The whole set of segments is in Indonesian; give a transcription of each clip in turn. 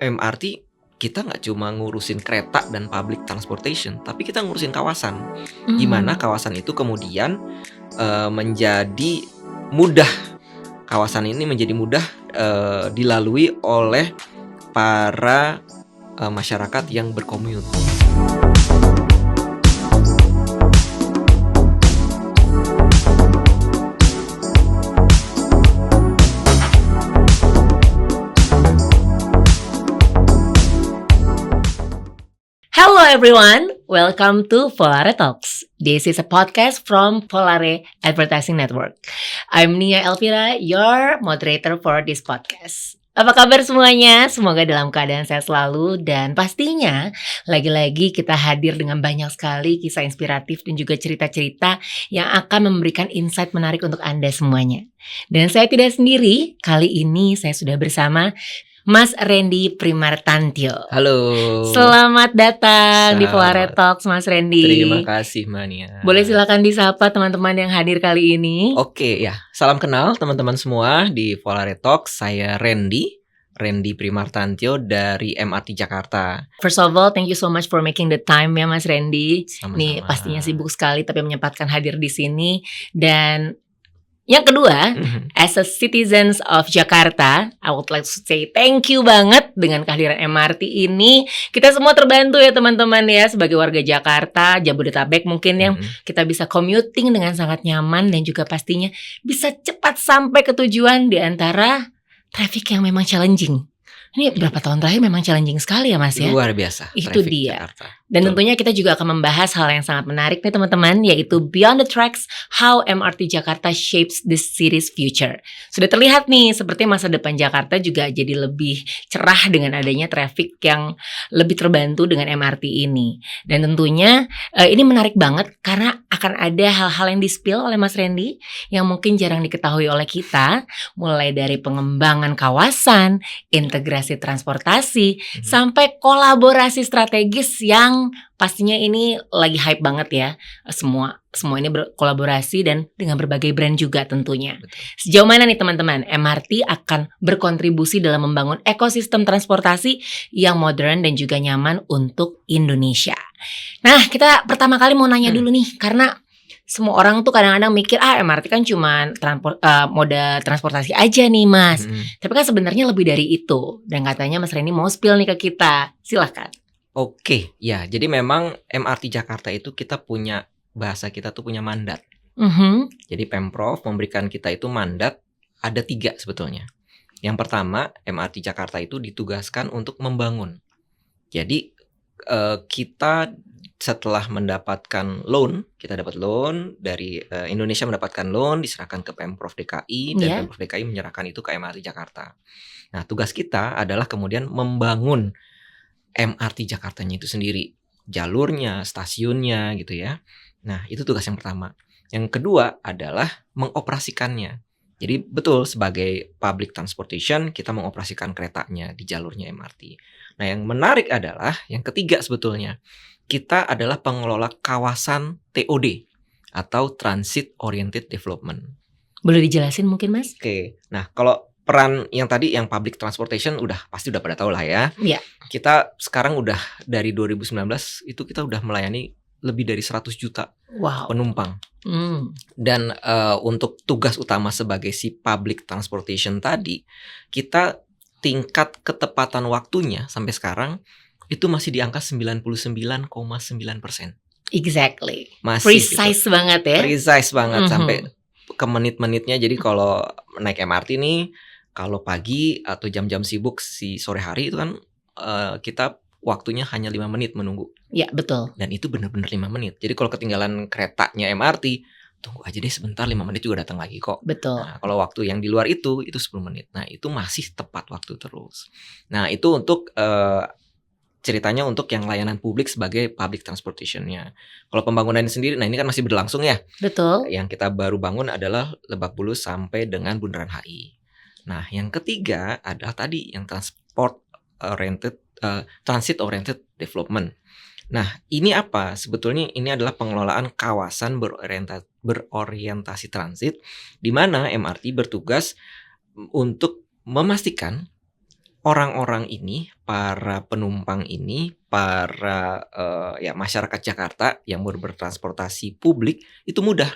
MRT kita nggak cuma ngurusin kereta dan public transportation, tapi kita ngurusin kawasan. Gimana kawasan itu kemudian menjadi mudah, kawasan ini menjadi mudah dilalui oleh para masyarakat yang berkommute. Hello everyone, welcome to Volare Talks. This is a podcast from Volare Advertising Network. I'm Nia Elvira, your moderator for this podcast. Apa kabar semuanya? Semoga dalam keadaan sehat selalu dan pastinya lagi-lagi kita hadir dengan banyak sekali kisah inspiratif dan juga cerita-cerita yang akan memberikan insight menarik untuk Anda semuanya. Dan saya tidak sendiri, kali ini saya sudah bersama Mas Randy Primartantio. Halo. Selamat datang di Volare Talks, Mas Randy. Terima kasih, Mania. Boleh silakan disapa teman-teman yang hadir kali ini. Oke, ya. Salam kenal teman-teman semua di Volare Talks. Saya Randy Primartantio dari MRT Jakarta. First of all, thank you so much for making the time ya, Mas Randy. Sama-sama. Nih pastinya sibuk sekali tapi menyempatkan hadir di sini. Dan yang kedua, as a citizens of Jakarta, I would like to say thank you banget dengan kehadiran MRT ini. Kita semua terbantu ya teman-teman ya, sebagai warga Jakarta, Jabodetabek mungkin yang kita bisa commuting dengan sangat nyaman dan juga pastinya bisa cepat sampai ke tujuan di antara traffic yang memang challenging. Ini berapa tahun terakhir memang challenging sekali ya Mas ya? Luar biasa. Itu dia. Jakarta. Dan tentunya kita juga akan membahas hal yang sangat menarik nih teman-teman, yaitu Beyond the Tracks, How MRT Jakarta Shapes this City's Future. Sudah terlihat nih, seperti masa depan Jakarta juga jadi lebih cerah dengan adanya traffic yang lebih terbantu dengan MRT ini. Dan tentunya ini menarik banget karena akan ada hal-hal yang di-spill oleh Mas Randy yang mungkin jarang diketahui oleh kita, mulai dari pengembangan kawasan, integrasi transportasi, sampai kolaborasi strategis yang pastinya ini lagi hype banget ya. Semua ini berkolaborasi dan dengan berbagai brand juga tentunya. Betul. Sejauh mana nih teman-teman MRT akan berkontribusi dalam membangun ekosistem transportasi yang modern dan juga nyaman untuk Indonesia. Nah, kita pertama kali mau nanya dulu nih, karena semua orang tuh kadang-kadang mikir MRT kan cuma moda transportasi aja nih Mas. Tapi kan sebenarnya lebih dari itu. Dan katanya Mas Randy mau spill nih ke kita. Silahkan. Oke, ya. Jadi memang MRT Jakarta itu kita punya, bahasa kita tuh punya mandat. Jadi Pemprov memberikan kita itu mandat, ada 3 sebetulnya. Yang pertama, MRT Jakarta itu ditugaskan untuk membangun. Jadi kita setelah mendapatkan loan, kita dapat loan dari Indonesia, mendapatkan loan, diserahkan ke Pemprov DKI, dan Pemprov DKI menyerahkan itu ke MRT Jakarta. Nah, tugas kita adalah kemudian membangun MRT Jakartanya itu sendiri, jalurnya, stasiunnya gitu ya. Nah, itu tugas yang pertama. Yang kedua adalah mengoperasikannya. Jadi betul, sebagai public transportation kita mengoperasikan keretanya di jalurnya MRT. Nah, yang menarik adalah yang ketiga sebetulnya. Kita adalah pengelola kawasan TOD atau Transit Oriented Development. Boleh dijelasin mungkin Mas? Oke. Nah, kalau peran yang tadi yang public transportation pasti udah pada tahu lah ya. Iya. Kita sekarang udah dari 2019 itu kita udah melayani lebih dari 100 juta penumpang. Dan untuk tugas utama sebagai si public transportation tadi, kita tingkat ketepatan waktunya sampai sekarang itu masih di angka 99,9%. Exactly. Masih precise gitu. Banget ya. Precise banget sampai ke menit-menitnya. Jadi kalau naik MRT nih, kalau pagi atau jam-jam sibuk si sore hari itu kan kita waktunya hanya 5 menit menunggu. Ya, betul. Dan itu benar-benar 5 menit. Jadi kalau ketinggalan keretanya MRT, tunggu aja deh sebentar, 5 menit juga datang lagi kok. Betul. Nah, kalau waktu yang di luar itu 10 menit. Nah, itu masih tepat waktu terus. Nah, itu untuk ceritanya untuk yang layanan publik sebagai public transportation-nya. Kalau pembangunan sendiri, nah ini kan masih berlangsung ya. Betul. Yang kita baru bangun adalah Lebak Bulus sampai dengan Bundaran HI. Nah, yang ketiga adalah tadi yang transit oriented development. Nah, ini apa? Sebetulnya ini adalah pengelolaan kawasan berorientasi transit, di mana MRT bertugas untuk memastikan orang-orang ini, para penumpang ini, para masyarakat Jakarta yang bertransportasi publik itu mudah.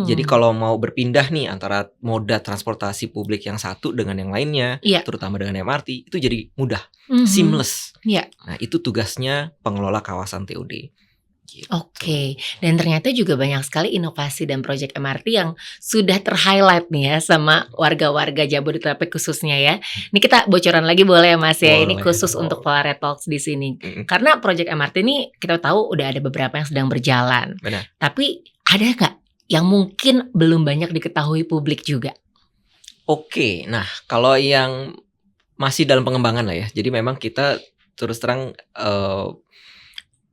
Jadi kalau mau berpindah nih antara moda transportasi publik yang satu dengan yang lainnya, terutama dengan MRT, itu jadi mudah, seamless. Nah, itu tugasnya pengelola kawasan TOD. Gitu. Oke, dan ternyata juga banyak sekali inovasi dan proyek MRT yang sudah ter-highlight nih ya sama warga-warga Jabodetabek khususnya ya. Ini kita bocoran lagi boleh ya Mas ya, ini khusus untuk Polare Talks di sini. Karena proyek MRT ini kita tahu udah ada beberapa yang sedang berjalan. Benar. Tapi ada nggak yang mungkin belum banyak diketahui publik juga? Oke, nah kalau yang masih dalam pengembangan lah ya. Jadi memang kita terus terang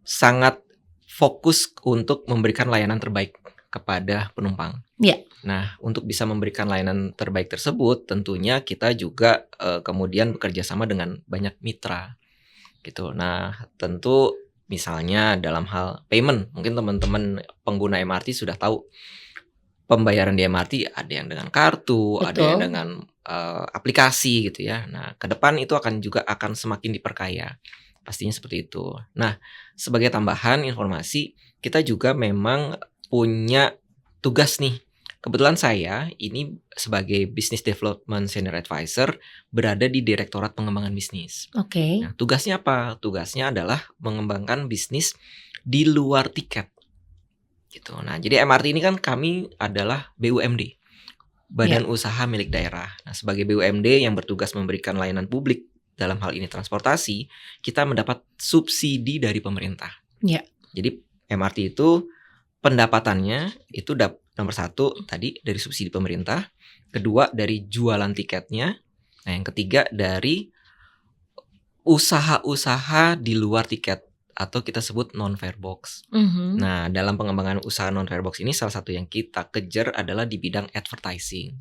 sangat fokus untuk memberikan layanan terbaik kepada penumpang. Nah, untuk bisa memberikan layanan terbaik tersebut, tentunya kita juga kemudian bekerja sama dengan banyak mitra, gitu. Nah, tentu misalnya dalam hal payment, mungkin teman-teman pengguna MRT sudah tahu pembayaran di MRT ada yang dengan kartu, ada yang dengan aplikasi, gitu ya. Nah, ke depan itu akan semakin diperkaya. Pastinya seperti itu. Nah, sebagai tambahan informasi, kita juga memang punya tugas nih. Kebetulan saya ini sebagai Business Development Senior Advisor berada di Direktorat Pengembangan Bisnis. Oke. Nah, tugasnya apa? Tugasnya adalah mengembangkan bisnis di luar tiket. Gitu. Nah, jadi MRT ini kan kami adalah BUMD, Badan Usaha Milik Daerah. Nah, sebagai BUMD yang bertugas memberikan layanan publik, dalam hal ini transportasi, kita mendapat subsidi dari pemerintah. Jadi MRT itu pendapatannya itu nomor satu tadi dari subsidi pemerintah, kedua dari jualan tiketnya, nah yang ketiga dari usaha-usaha di luar tiket atau kita sebut non-fare box. Nah, dalam pengembangan usaha non-fare box ini salah satu yang kita kejar adalah di bidang advertising.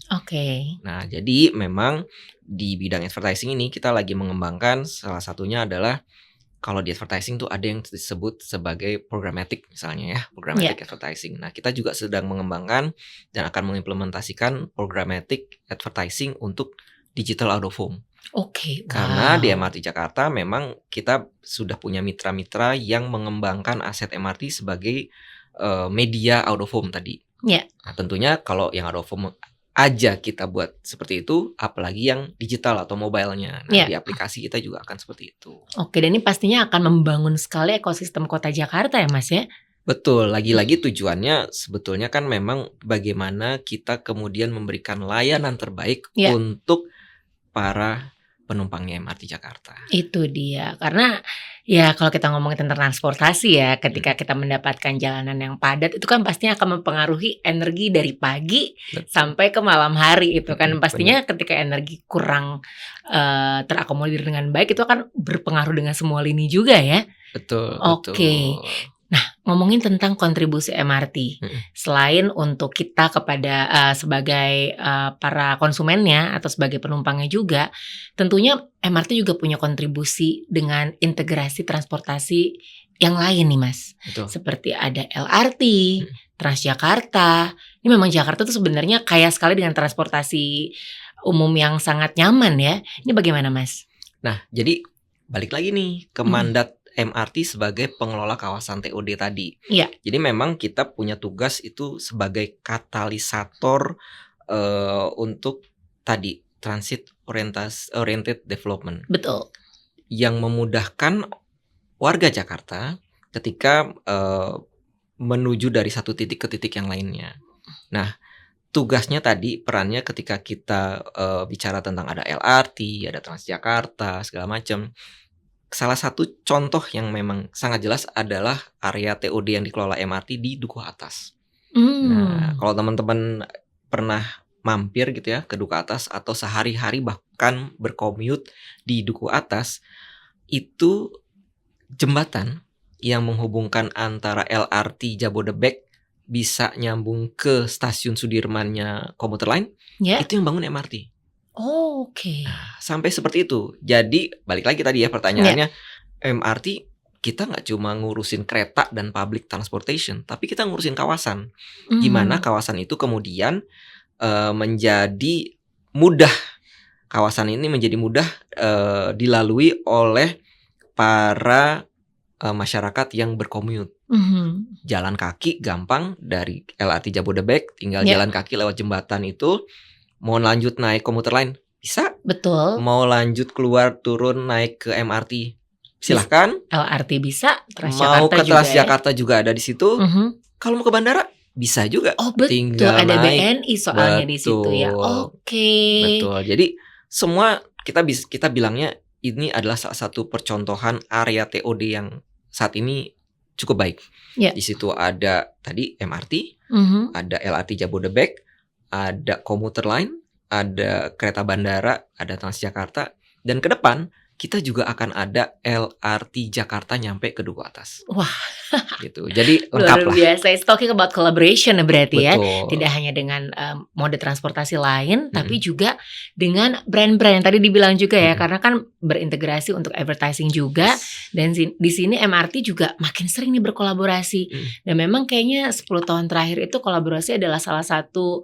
Nah, jadi memang di bidang advertising ini kita lagi mengembangkan, salah satunya adalah kalau di advertising tuh ada yang disebut sebagai programmatic misalnya ya, programmatic advertising. Nah, kita juga sedang mengembangkan dan akan mengimplementasikan programmatic advertising untuk digital out of home. Karena di MRT Jakarta memang kita sudah punya mitra-mitra yang mengembangkan aset MRT sebagai media out of home tadi. Nah, tentunya kalau yang out of home aja kita buat seperti itu, apalagi yang digital atau mobile-nya. Nah, di aplikasi kita juga akan seperti itu. Dan ini pastinya akan membangun sekali ekosistem kota Jakarta ya Mas ya? Betul, lagi-lagi tujuannya sebetulnya kan memang bagaimana kita kemudian memberikan layanan terbaik untuk para penumpangnya MRT Jakarta. Itu dia, karena ya kalau kita ngomongin tentang transportasi ya, ketika kita mendapatkan jalanan yang padat itu kan pastinya akan mempengaruhi energi dari pagi sampai ke malam hari itu kan. Pastinya ketika energi kurang terakomodir dengan baik itu akan berpengaruh dengan semua lini juga ya. Betul. Nah, ngomongin tentang kontribusi MRT, selain untuk kita kepada sebagai para konsumennya atau sebagai penumpangnya juga, tentunya MRT juga punya kontribusi dengan integrasi transportasi yang lain nih Mas. Seperti ada LRT, Transjakarta. Ini memang Jakarta tuh sebenarnya kaya sekali dengan transportasi umum yang sangat nyaman ya. Ini bagaimana Mas? Nah, jadi balik lagi nih ke mandat MRT sebagai pengelola kawasan TOD tadi. Jadi memang kita punya tugas itu sebagai katalisator untuk tadi transit oriented development. Betul. Yang memudahkan warga Jakarta ketika menuju dari satu titik ke titik yang lainnya. Nah, tugasnya tadi perannya ketika kita bicara tentang ada LRT, ada Transjakarta, segala macam. Salah satu contoh yang memang sangat jelas adalah area TOD yang dikelola MRT di Dukuh Atas. Nah, kalau teman-teman pernah mampir gitu ya ke Dukuh Atas atau sehari-hari bahkan berkommute di Dukuh Atas, itu jembatan yang menghubungkan antara LRT Jabodebek bisa nyambung ke stasiun Sudirmannya komuter lain, itu yang bangun MRT. Nah, sampai seperti itu. Jadi balik lagi tadi ya pertanyaannya, MRT kita nggak cuma ngurusin kereta dan public transportation, tapi kita ngurusin kawasan. Gimana kawasan itu kemudian menjadi mudah kawasan ini menjadi mudah dilalui oleh para masyarakat yang berkommute. Jalan kaki gampang dari LRT Jabodebek, tinggal jalan kaki lewat jembatan itu. Mau lanjut naik komuter lain bisa. Betul. Mau lanjut keluar turun naik ke MRT silahkan. LRT bisa. Mau ke Transjakarta juga ada di situ. Kalau mau ke bandara bisa juga. Oh betul, tinggal ada naik. BNI soalnya di situ ya. Oke. Betul. Jadi semua kita bilangnya ini adalah salah satu percontohan area TOD yang saat ini cukup baik. Di situ ada tadi MRT, ada LRT Jabodebek, ada komuter line, ada kereta bandara, ada Transjakarta, dan ke depan kita juga akan ada LRT Jakarta nyampe ke Duku Atas. Wah, gitu. Jadi lengkap lah. Luar biasa. It's talking about collaboration berarti. Betul. Ya. Tidak hanya dengan mode transportasi lain, tapi juga dengan brand-brand yang tadi dibilang juga ya, karena kan berintegrasi untuk advertising juga. Dan di sini MRT juga makin sering nih berkolaborasi. Dan memang kayaknya 10 tahun terakhir itu kolaborasi adalah salah satu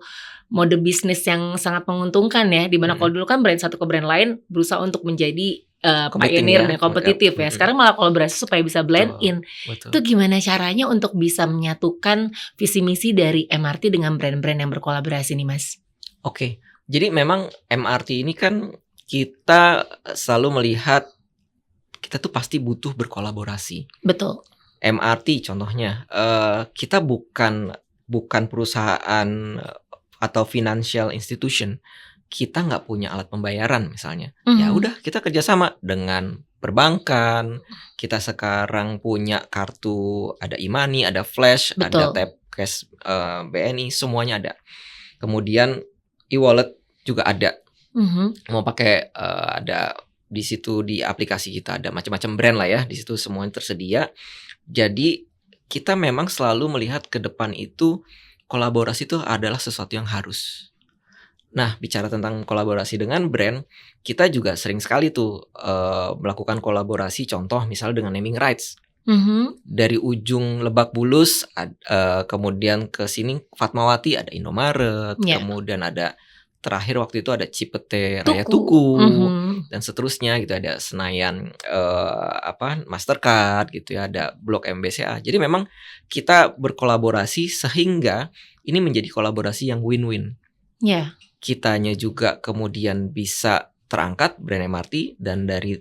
mode bisnis yang sangat menguntungkan ya. Dimana kalau dulu kan brand satu ke brand lain berusaha untuk menjadi pioneer dan kompetitif ya. Sekarang malah kolaborasi supaya bisa blend in. Betul. Itu gimana caranya untuk bisa menyatukan visi misi dari MRT dengan brand-brand yang berkolaborasi nih Mas? Oke, jadi memang MRT ini kan kita selalu melihat kita tuh pasti butuh berkolaborasi. Betul. MRT contohnya, kita bukan perusahaan atau financial institution. Kita nggak punya alat pembayaran misalnya, ya udah kita kerjasama dengan perbankan. Kita sekarang punya kartu, ada e-money, ada flash, ada tap cash BNI, semuanya ada. Kemudian e-wallet juga ada. Mau pakai ada di situ di aplikasi kita ada macam-macam brand lah ya, di situ semuanya tersedia. Jadi kita memang selalu melihat ke depan itu kolaborasi itu adalah sesuatu yang harus. Nah, bicara tentang kolaborasi dengan brand, kita juga sering sekali tuh melakukan kolaborasi. Contoh misal dengan naming rights. Dari ujung Lebak Bulus, kemudian ke sini Fatmawati ada Indomaret, kemudian ada terakhir waktu itu ada Cipete Raya Tuku, dan seterusnya gitu, ada Senayan Mastercard gitu ya, ada Blok MBCA. Jadi memang kita berkolaborasi sehingga ini menjadi kolaborasi yang win-win. Kitanya juga kemudian bisa terangkat brand MRT, dan dari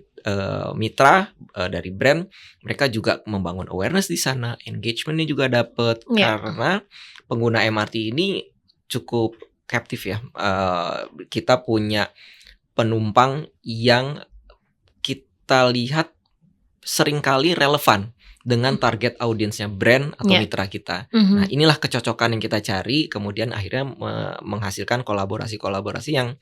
mitra dari brand mereka juga membangun awareness di sana, engagementnya juga dapat karena pengguna MRT ini cukup captive ya. Kita punya penumpang yang kita lihat seringkali relevan dengan target audiensnya brand atau mitra kita. Nah, inilah kecocokan yang kita cari, kemudian akhirnya menghasilkan kolaborasi-kolaborasi yang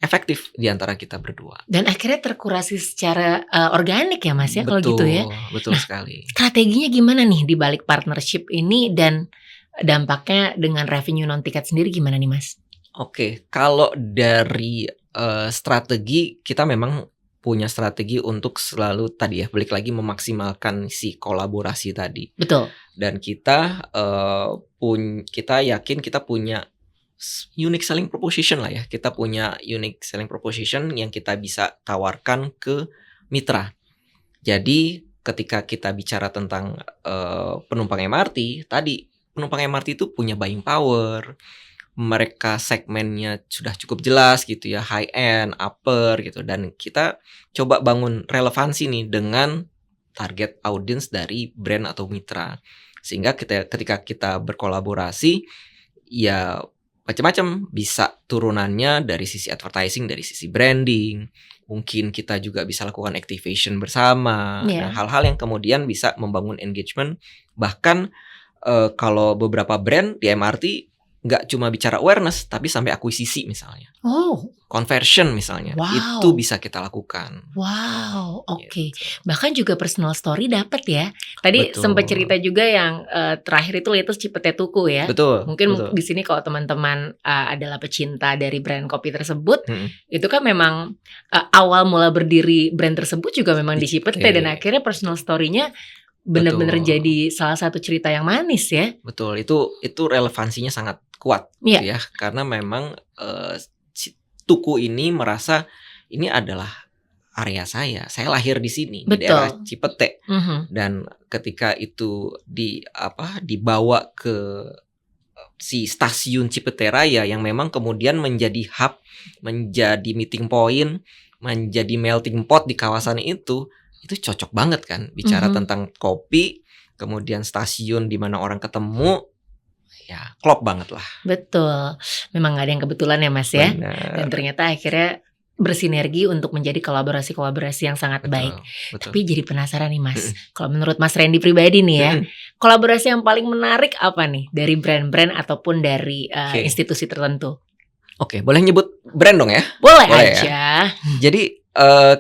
efektif di antara kita berdua. Dan akhirnya terkurasi secara organik ya Mas ya, kalau gitu ya. Betul sekali. Strateginya gimana nih di balik partnership ini, dan dampaknya dengan revenue non-tiket sendiri gimana nih Mas? Oke, kalau dari strategi, kita memang punya strategi untuk selalu tadi ya, balik lagi memaksimalkan si kolaborasi tadi. Betul. Dan kita kita yakin kita punya unique selling proposition lah ya. Kita punya unique selling proposition yang kita bisa tawarkan ke mitra. Jadi ketika kita bicara tentang penumpang MRT tadi, penumpang MRT itu punya buying power. Mereka segmennya sudah cukup jelas gitu ya, high end, upper gitu, dan kita coba bangun relevansi nih dengan target audience dari brand atau mitra, sehingga ketika kita berkolaborasi ya macam-macam, bisa turunannya dari sisi advertising, dari sisi branding, mungkin kita juga bisa lakukan activation bersama, nah, hal-hal yang kemudian bisa membangun engagement. Bahkan kalau beberapa brand di MRT nggak cuma bicara awareness, tapi sampai akuisisi misalnya. Conversion misalnya. Itu bisa kita lakukan. Oke. Gitu. Bahkan juga personal story dapat ya. Tadi sempat cerita juga yang terakhir itu latest Cipete Tuku ya. Mungkin di sini kalau teman-teman adalah pecinta dari brand kopi tersebut, itu kan memang awal mula berdiri brand tersebut juga memang di Cipete, dan akhirnya personal story-nya benar-benar jadi salah satu cerita yang manis ya. Betul, itu relevansinya sangat kuat gitu ya, karena memang Tuku ini merasa ini adalah area saya lahir di sini di Betul. daerah Cipete. Mhm. Dan ketika itu dibawa ke si stasiun Cipete Raya yang memang kemudian menjadi hub, menjadi meeting point, menjadi melting pot di kawasan itu cocok banget kan bicara tentang kopi, kemudian stasiun di mana orang ketemu, ya klop banget lah. Betul. Memang gak ada yang kebetulan ya Mas ya. Benar. Dan ternyata akhirnya bersinergi untuk menjadi kolaborasi-kolaborasi yang sangat baik. Betul. Tapi jadi penasaran nih Mas, kalau menurut Mas Randy pribadi nih ya, kolaborasi yang paling menarik apa nih dari brand-brand ataupun dari institusi tertentu? Oke, boleh nyebut brand dong ya? Boleh Boleh aja. Jadi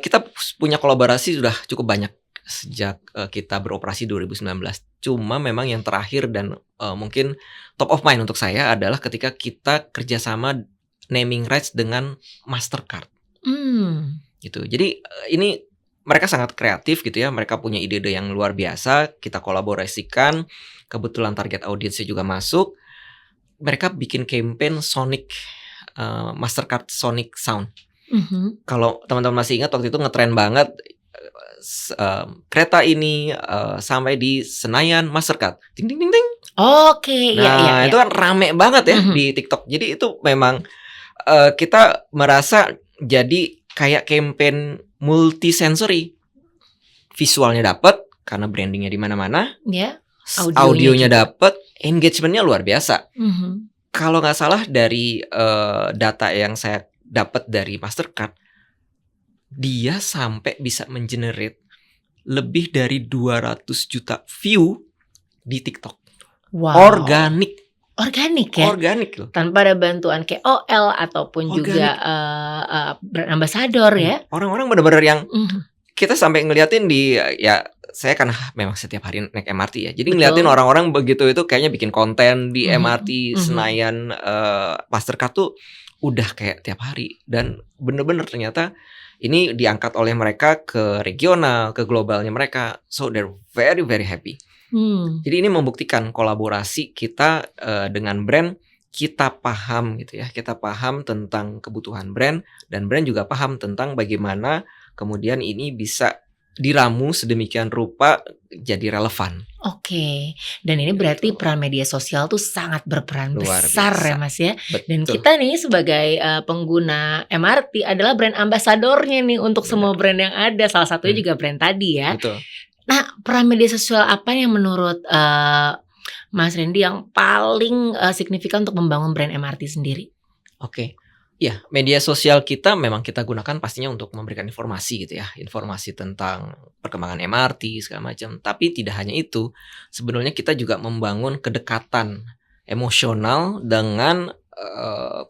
kita punya kolaborasi sudah cukup banyak sejak kita beroperasi 2019. Cuma memang yang terakhir dan mungkin top of mind untuk saya adalah ketika kita kerjasama naming rights dengan Mastercard. Gitu. Jadi ini mereka sangat kreatif gitu ya. Mereka punya ide-ide yang luar biasa. Kita kolaborasikan. Kebetulan target audiensnya juga masuk. Mereka bikin campaign Sonic, Mastercard Sonic Sound. Kalau teman-teman masih ingat waktu itu ngetren banget, kereta ini sampai di Senayan Mastercard, ting ting ting ting. Oke, Nah, itu kan rame banget ya di TikTok. Jadi itu memang kita merasa jadi kayak campaign multisensory. Visualnya dapat karena brandingnya di mana-mana. Ya. Audionya dapat, engagementnya luar biasa. Kalau nggak salah dari data yang saya dapat dari Mastercard, dia sampai bisa mengenerate lebih dari 200 juta view di TikTok. Wow. Organik ya? Organik loh. Tanpa ada bantuan KOL ataupun juga brand ambassador ya. Orang-orang benar-benar yang kita sampai ngeliatin ya saya kan memang setiap hari naik MRT ya. Jadi ngeliatin orang-orang begitu itu kayaknya bikin konten di MRT Senayan Mastercard tuh udah kayak tiap hari. Dan bener-bener ternyata ini diangkat oleh mereka ke regional, ke globalnya mereka. So they're very very happy. Jadi ini membuktikan kolaborasi kita dengan brand, kita paham gitu ya. Kita paham tentang kebutuhan brand dan brand juga paham tentang bagaimana kemudian ini bisa diramu sedemikian rupa jadi relevan. Oke. Dan ini berarti peran media sosial tuh sangat berperan Luar besar biasa. ya Mas ya. Betul. Dan kita nih sebagai pengguna MRT adalah brand ambasadornya nih untuk semua brand yang ada. Salah satunya juga brand tadi ya. Betul. Nah, peran media sosial apa yang menurut Mas Randy yang paling signifikan untuk membangun brand MRT sendiri? Oke. Ya, media sosial kita memang kita gunakan pastinya untuk memberikan informasi gitu ya. Informasi tentang perkembangan MRT segala macam. Tapi tidak hanya itu. Sebenarnya kita juga membangun kedekatan emosional dengan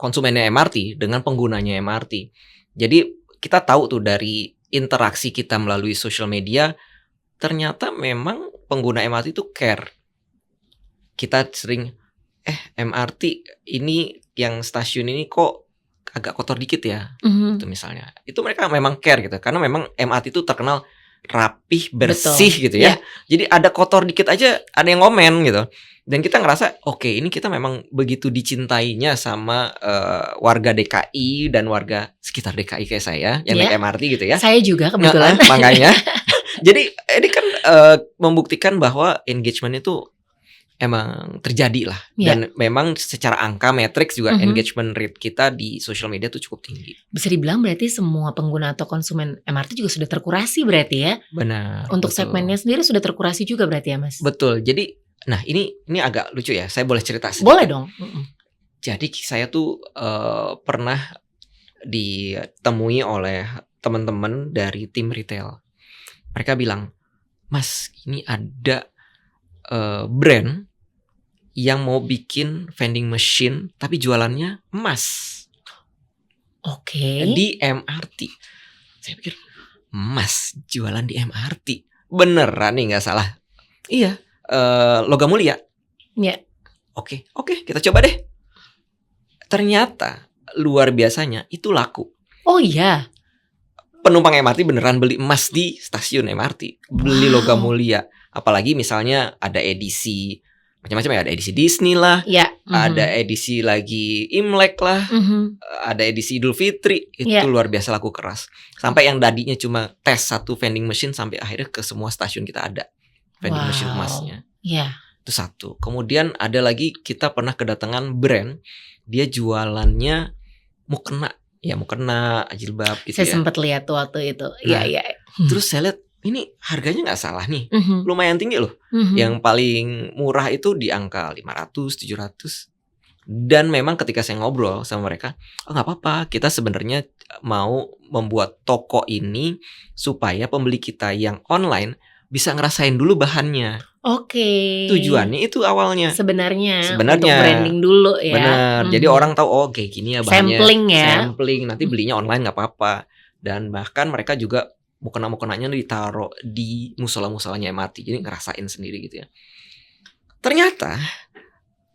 konsumennya MRT, dengan penggunanya MRT. Jadi kita tahu tuh dari interaksi kita melalui social media, ternyata memang pengguna MRT itu care. Kita sering MRT ini yang stasiun ini kok agak kotor dikit ya, itu misalnya. Itu mereka memang care gitu, karena memang MRT itu terkenal rapih, bersih. Betul. Gitu ya. Jadi ada kotor dikit aja ada yang ngomen gitu. Dan kita ngerasa oke, ini kita memang begitu dicintainya sama warga DKI dan warga sekitar DKI kayak saya yang naik MRT gitu ya. Saya juga kebetulan. Makanya. Jadi ini kan membuktikan bahwa engagement itu emang terjadi lah. Dan memang secara angka matriks juga engagement rate kita di social media tuh cukup tinggi. Bisa dibilang berarti semua pengguna atau konsumen MRT juga sudah terkurasi berarti ya. Benar. Untuk segmennya sendiri sudah terkurasi juga berarti ya Mas. Betul. Jadi nah ini agak lucu ya. Saya boleh cerita sedikit? Boleh dong. Jadi saya tuh pernah ditemui oleh teman-teman dari tim retail. Mereka bilang, Mas, ini ada brand yang mau bikin vending machine tapi jualannya emas. Oke. Di MRT. Saya pikir emas jualan di MRT. Beneran nih nggak salah. Iya. Logam mulia. Iya. Oke, kita coba deh. Ternyata luar biasanya itu laku. Oh iya. Penumpang MRT beneran beli emas di stasiun MRT, beli logam mulia. Apalagi misalnya ada edisi macam-macam ya, ada edisi Disney lah, Ya. ada edisi lagi Imlek lah, ada edisi Idul Fitri, itu luar biasa laku keras. Sampai yang tadinya cuma tes satu vending machine sampai akhirnya ke semua stasiun kita ada vending machine emasnya. Iya. Itu satu. Kemudian ada lagi kita pernah kedatangan brand, dia jualannya mukena, jilbab gitu. Saya sempat lihat waktu itu. Iya. Terus saya lihat ini harganya nggak salah nih, lumayan tinggi loh. Yang paling murah itu di angka 500, 700. Dan memang ketika saya ngobrol sama mereka, nggak apa-apa, kita sebenarnya mau membuat toko ini supaya pembeli kita yang online bisa ngerasain dulu bahannya. Oke. Tujuannya itu awalnya. Sebenarnya untuk branding dulu ya. Benar. Jadi orang tahu kayak gini ya bahannya. Sampling ya. Sampling. Nanti belinya online nggak apa-apa. Dan bahkan mereka juga mukena-mukenanya ditaruh di musola-musolanya MRT. Jadi ngerasain sendiri gitu ya. Ternyata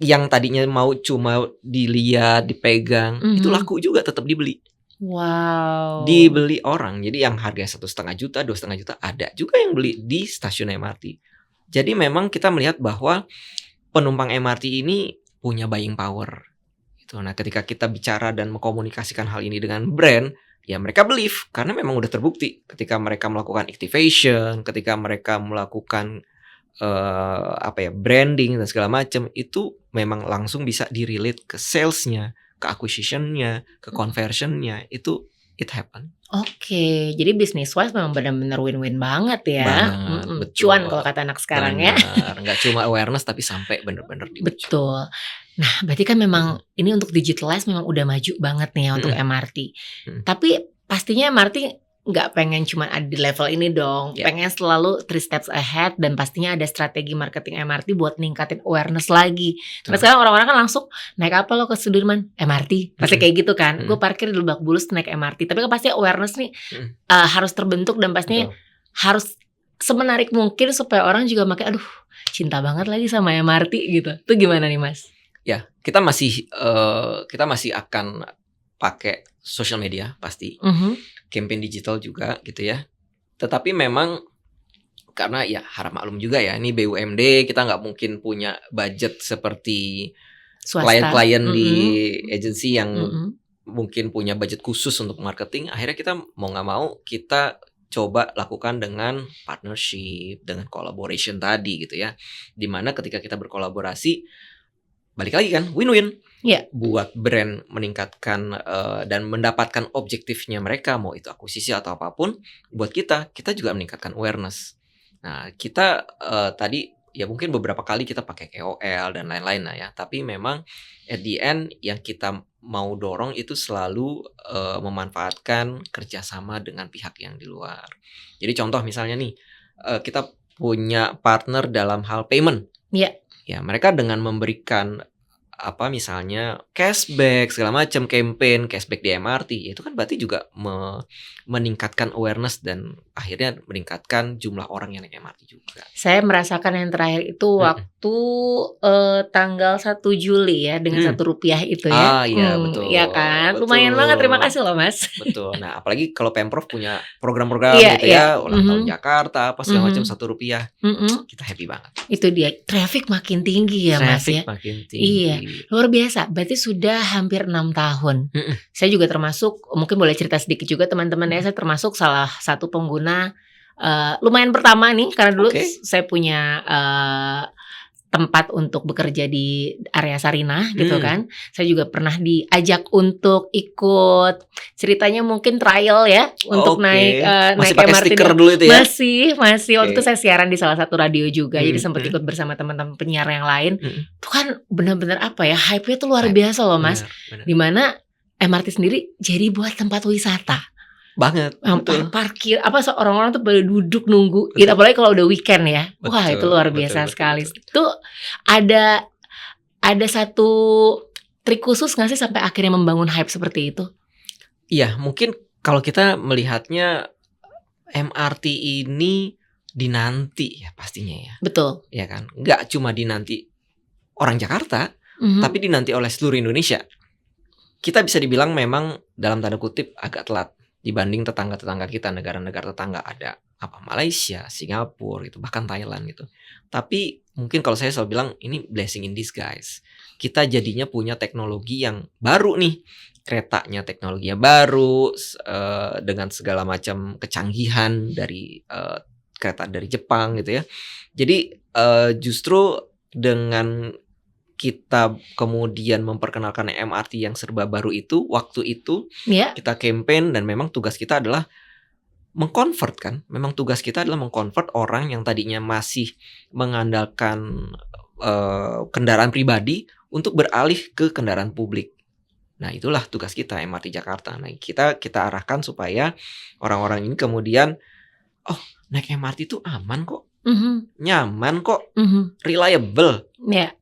yang tadinya mau cuma dilihat, dipegang, itu laku juga, tetap dibeli. Wow. Dibeli orang. Jadi yang harganya 1,5 juta, 2,5 juta, ada juga yang beli di stasiun MRT. Jadi memang kita melihat bahwa penumpang MRT ini punya buying power. Gitu. Nah, ketika kita bicara dan mengkomunikasikan hal ini dengan brand, ya mereka believe karena memang udah terbukti. Ketika mereka melakukan activation, ketika mereka melakukan branding dan segala macam, itu memang langsung bisa di-relate ke salesnya, ke acquisitionnya, ke conversionnya. Itu it happen. Oke, jadi business wise memang benar-benar win-win banget ya. Banget, cuan kalau kata anak sekarang ya. Nggak cuma awareness tapi sampai benar-benar di. Betul. Nah, berarti kan memang ini untuk digitalize memang udah maju banget nih ya untuk MRT. Tapi pastinya MRT nggak pengen cuma ada di level ini dong. Pengen selalu 3 steps ahead dan pastinya ada strategi marketing MRT buat ningkatin awareness lagi. Karena sekarang orang-orang kan langsung naik apa lo ke Sudirman? MRT. Pasti kayak gitu kan. Gue parkir di Lebak Bulus naik MRT. Tapi kan pasti awareness nih harus terbentuk dan pastinya harus semenarik mungkin supaya orang juga makin cinta banget lagi sama MRT gitu. Itu gimana nih Mas? Ya, kita masih akan pakai social media pasti. Campaign digital juga gitu ya. Tetapi memang karena ya harap maklum juga ya, ini BUMD, kita nggak mungkin punya budget seperti klien-klien di agensi yang mungkin punya budget khusus untuk marketing. Akhirnya kita mau nggak mau kita coba lakukan dengan partnership, dengan collaboration tadi gitu ya. Dimana ketika kita berkolaborasi, balik lagi kan win-win. Buat brand meningkatkan dan mendapatkan objektifnya mereka, mau itu akuisisi atau apapun. Buat kita juga meningkatkan awareness. Nah, kita tadi ya mungkin beberapa kali kita pakai KOL dan lain-lain lah ya. Tapi memang at the end yang kita mau dorong itu selalu memanfaatkan kerjasama dengan pihak yang di luar. Jadi contoh misalnya nih, kita punya partner dalam hal payment. Ya, mereka dengan memberikan misalnya cashback segala macam, campaign cashback di MRT, itu kan berarti juga meningkatkan awareness dan akhirnya meningkatkan jumlah orang yang naik MRT juga. Saya merasakan yang terakhir itu waktu tanggal 1 Juli ya dengan Rp1 itu ya. Iya betul. Iya kan, lumayan banget, terima kasih loh Mas. Betul. Nah apalagi kalau Pemprov punya program-program gitu ya, ulang tahun Jakarta apa segala macam Rp1, kita happy banget. Itu dia, traffic makin tinggi ya Mas ya. Traffic makin tinggi. Iya. Luar biasa, berarti sudah hampir 6 tahun. Saya juga termasuk, mungkin boleh cerita sedikit juga teman-teman ya, saya termasuk salah satu pengguna lumayan pertama nih, karena dulu saya punya tempat untuk bekerja di area Sarinah gitu kan. Saya juga pernah diajak untuk ikut, ceritanya mungkin trial ya, untuk naik pakai MRT stiker dulu itu ya? Masih waktu itu saya siaran di salah satu radio juga, jadi sempat ikut bersama teman-teman penyiar yang lain. Itu kan benar-benar hype-nya tuh luar biasa loh Mas. Dimana MRT sendiri jadi buat tempat wisata banget, betul. Parkir orang-orang tuh pada duduk nunggu, apalagi kalau udah weekend ya. Wah, itu luar biasa sekali. Itu ada satu trik khusus nggak sih sampai akhirnya membangun hype seperti itu? Iya, mungkin kalau kita melihatnya MRT ini dinanti ya pastinya ya. Betul. Ya kan, nggak cuma dinanti orang Jakarta, tapi dinanti oleh seluruh Indonesia. Kita bisa dibilang memang dalam tanda kutip agak telat dibanding tetangga-tetangga kita, negara-negara tetangga. Ada Malaysia, Singapura gitu, bahkan Thailand gitu. Tapi mungkin kalau saya selalu bilang ini blessing in disguise. Kita jadinya punya teknologi yang baru nih. Keretanya teknologinya baru, dengan segala macam kecanggihan dari kereta dari Jepang gitu ya. Jadi justru dengan kita kemudian memperkenalkan MRT yang serba baru itu, waktu itu kita campaign, dan memang tugas kita adalah mengkonvert kan. Memang tugas kita adalah mengkonvert orang yang tadinya masih mengandalkan kendaraan pribadi untuk beralih ke kendaraan publik. Nah, itulah tugas kita MRT Jakarta. Nah, kita arahkan supaya orang-orang ini kemudian naik MRT itu aman kok. Nyaman kok, reliable.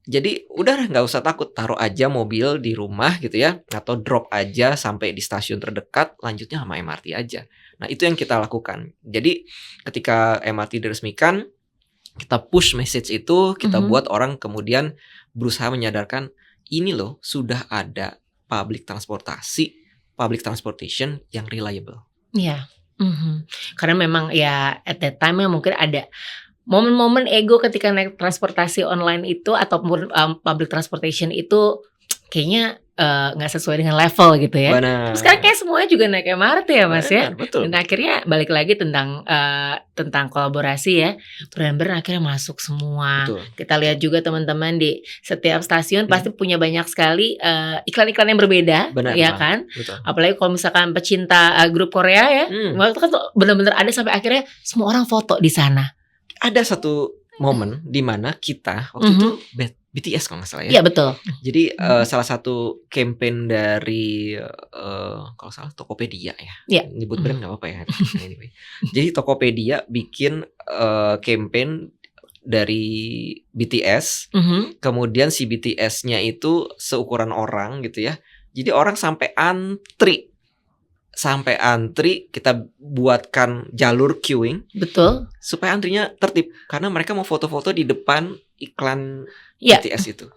Jadi udah nggak usah takut, taruh aja mobil di rumah gitu ya, atau drop aja sampai di stasiun terdekat, lanjutnya sama MRT aja. Nah, itu yang kita lakukan. Jadi ketika MRT diresmikan, kita push message itu, kita buat orang kemudian berusaha menyadarkan ini loh sudah ada public transportation yang reliable. Iya. Karena memang ya at that time mungkin ada momen-momen ego ketika naik transportasi online itu ataupun public transportation itu kayaknya nggak sesuai dengan level gitu ya. Benar. Terus sekarang kayak semuanya juga naik MRT ya Mas. Benar, ya. Betul. Dan akhirnya balik lagi tentang kolaborasi ya. Brand-brand akhirnya masuk semua. Betul. Kita lihat juga teman-teman di setiap stasiun pasti punya banyak sekali iklan-iklan yang berbeda. Benar, ya kan. Betul. Apalagi kalau misalkan pecinta grup Korea ya. Waktu kan benar-benar ada sampai akhirnya semua orang foto di sana. Ada satu momen di mana kita waktu itu BTS kalau nggak salah ya. Iya betul. Jadi salah satu campaign dari kalau salah Tokopedia ya. Iya. Nyebut brand nggak apa-apa ya. Anyway. Jadi Tokopedia bikin campaign dari BTS. Kemudian si BTS-nya itu seukuran orang gitu ya. Jadi orang sampai antri, kita buatkan jalur queuing. Betul. Supaya antrinya tertib, karena mereka mau foto-foto di depan iklan BTS itu.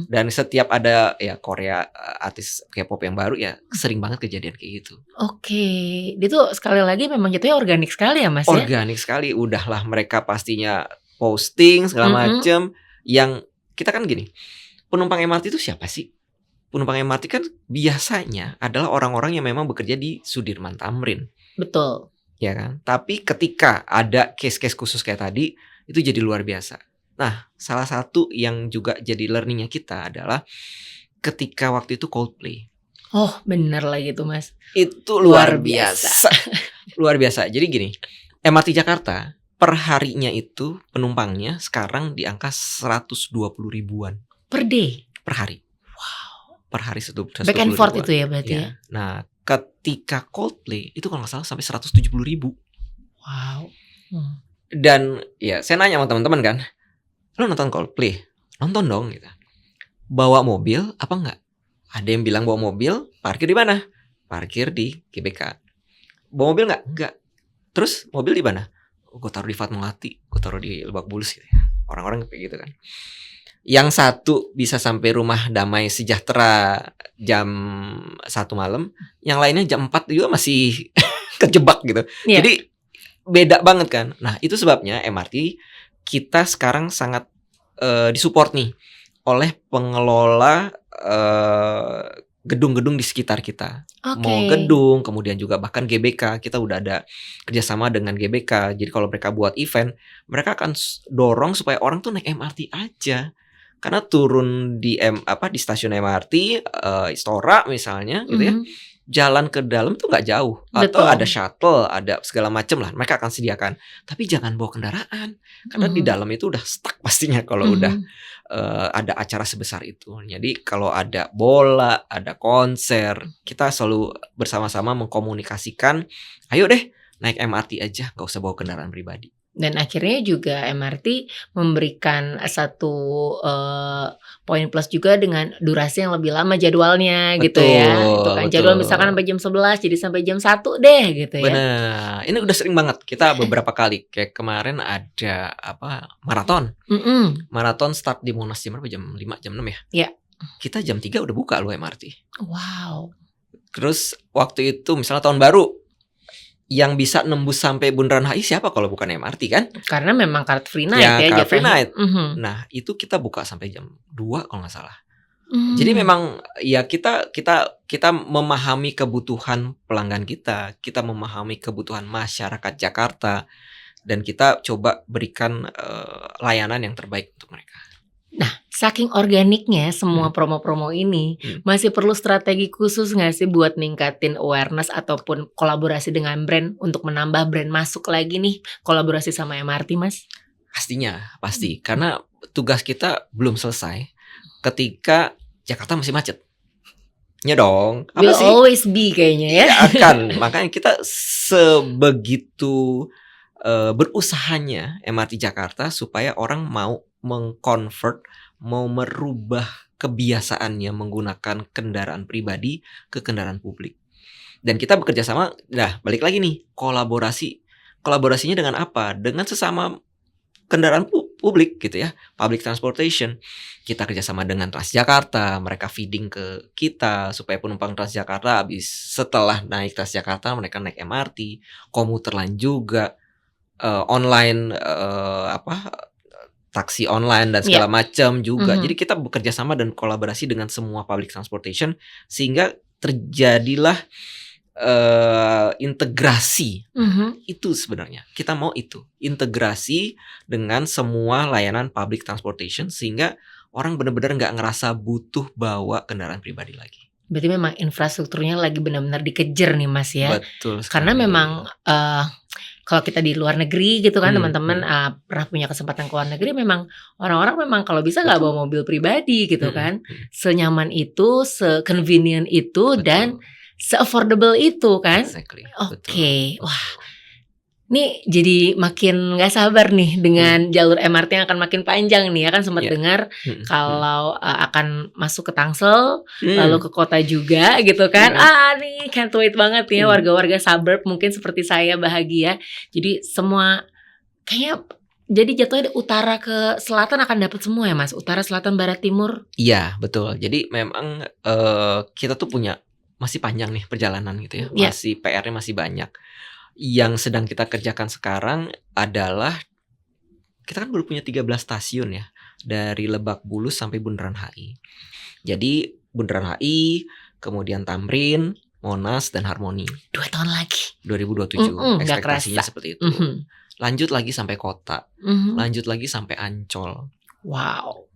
Dan setiap ada ya Korea artis K-pop yang baru ya sering banget kejadian kayak gitu. Oke, dia tuh sekali lagi memang jatuhnya organik sekali ya Mas ya? Organik sekali, udahlah mereka pastinya posting segala macem. Yang kita kan gini, penumpang MRT itu siapa sih? Penumpang MRT kan biasanya adalah orang-orang yang memang bekerja di Sudirman Tamrin. Betul. Ya kan? Tapi ketika ada case-case khusus kayak tadi, itu jadi luar biasa. Nah, salah satu yang juga jadi learningnya kita adalah ketika waktu itu Coldplay. Oh, bener lagi tuh Mas. Itu luar biasa. Luar biasa. Jadi gini, MRT Jakarta per harinya itu penumpangnya sekarang di angka 120 ribuan. Per day? Per hari. Per hari 120 back and forth ribuan. itu ya berarti ya. Nah, ketika Coldplay itu kalau nggak salah sampai 170 ribu. Wow. Dan ya saya nanya sama teman-teman kan, lo nonton Coldplay? Nonton dong gitu. Bawa mobil apa enggak? Ada yang bilang bawa mobil, parkir di mana? Parkir di GBK. Bawa mobil enggak? Enggak. Terus mobil di mana? Gue taruh di Fatmawati, gue taruh di Lebak Bulus gitu ya. Orang-orang kayak gitu kan. Yang satu bisa sampai rumah damai sejahtera jam 1 malam, yang lainnya jam 4 juga masih kejebak gitu. Yeah. Jadi beda banget kan. Nah, itu sebabnya MRT kita sekarang sangat disupport nih oleh pengelola gedung-gedung di sekitar kita. Mau gedung, kemudian juga bahkan GBK, kita udah ada kerjasama dengan GBK. Jadi kalau mereka buat event, mereka akan dorong supaya orang tuh naik MRT aja. Karena turun di stasiun MRT Istora misalnya gitu ya, jalan ke dalam tuh nggak jauh. Atau ada shuttle, ada segala macam lah, mereka akan sediakan. Tapi jangan bawa kendaraan, karena di dalam itu udah stuck pastinya kalau udah ada acara sebesar itu. Jadi kalau ada bola, ada konser, kita selalu bersama-sama mengkomunikasikan, ayo deh naik MRT aja, nggak usah bawa kendaraan pribadi. Dan akhirnya juga MRT memberikan satu poin plus juga dengan durasi yang lebih lama jadwalnya. Betul, gitu ya. Itu kan jadwal misalkan sampai jam 11 jadi sampai jam 1 deh gitu ya. Benar. Ini udah sering banget. Kita beberapa kali kayak kemarin ada maraton. Maraton start di Monas jam berapa? Jam 5, jam 6 ya? Iya. Kita jam 3 udah buka loh MRT. Wow. Terus waktu itu misalnya tahun baru yang bisa nembus sampai Bundaran HI siapa kalau bukan MRT kan? Karena memang Car Free Night Ya, ya Car Free jatuhnya. Night. Nah, itu kita buka sampai jam 2 kalau nggak salah. Hmm. Jadi memang ya kita memahami kebutuhan pelanggan kita memahami kebutuhan masyarakat Jakarta, dan kita coba berikan layanan yang terbaik untuk mereka. Nah, saking organiknya semua promo-promo ini, masih perlu strategi khusus nggak sih buat ningkatin awareness ataupun kolaborasi dengan brand untuk menambah brand masuk lagi nih kolaborasi sama MRT, Mas? Pastinya, pasti. Karena tugas kita belum selesai ketika Jakarta masih macet. Ya dong. Will always be kayaknya ya. Ya akan. Makanya kita sebegitu berusahanya MRT Jakarta supaya orang mau mengconvert, mau merubah kebiasaannya menggunakan kendaraan pribadi ke kendaraan publik. Dan kita bekerja sama, balik lagi nih, kolaborasinya dengan apa? Dengan sesama kendaraan publik gitu ya, public transportation. Kita kerjasama dengan Transjakarta, mereka feeding ke kita supaya penumpang Transjakarta habis setelah naik Transjakarta mereka naik MRT, komuter lain juga, online taksi online dan segala macam juga. Jadi kita bekerja sama dan kolaborasi dengan semua public transportation sehingga terjadilah integrasi. Itu sebenarnya kita mau itu integrasi dengan semua layanan public transportation sehingga orang benar-benar nggak ngerasa butuh bawa kendaraan pribadi lagi. Berarti memang infrastrukturnya lagi benar-benar dikejar nih Mas ya. Betul sekali. Karena memang kalau kita di luar negeri gitu kan teman-teman pernah punya kesempatan ke luar negeri, memang orang-orang memang kalau bisa nggak bawa mobil pribadi gitu kan. Senyaman itu, se-convenient itu, dan se-affordable itu kan. Exactly. Oke. Wah, ini jadi makin gak sabar nih dengan jalur MRT yang akan makin panjang nih ya kan. Sempat dengar kalau akan masuk ke Tangsel, lalu ke kota juga gitu kan. Nih can't wait banget ya warga-warga suburb mungkin seperti saya bahagia. Jadi semua kayaknya jadi jatuhnya dari utara ke selatan akan dapat semua ya Mas. Utara, selatan, barat, timur. Iya betul. Jadi memang kita tuh masih panjang nih perjalanan gitu ya. Masih PR-nya masih banyak. Yang sedang kita kerjakan sekarang adalah kita kan baru punya 13 stasiun ya, dari Lebak Bulus sampai Bundaran HI. Jadi Bundaran HI, kemudian Tamrin, Monas, dan Harmoni. 2 tahun lagi 2027 ekspektasinya seperti itu. Lanjut lagi sampai kota, lanjut lagi sampai Ancol. Wow.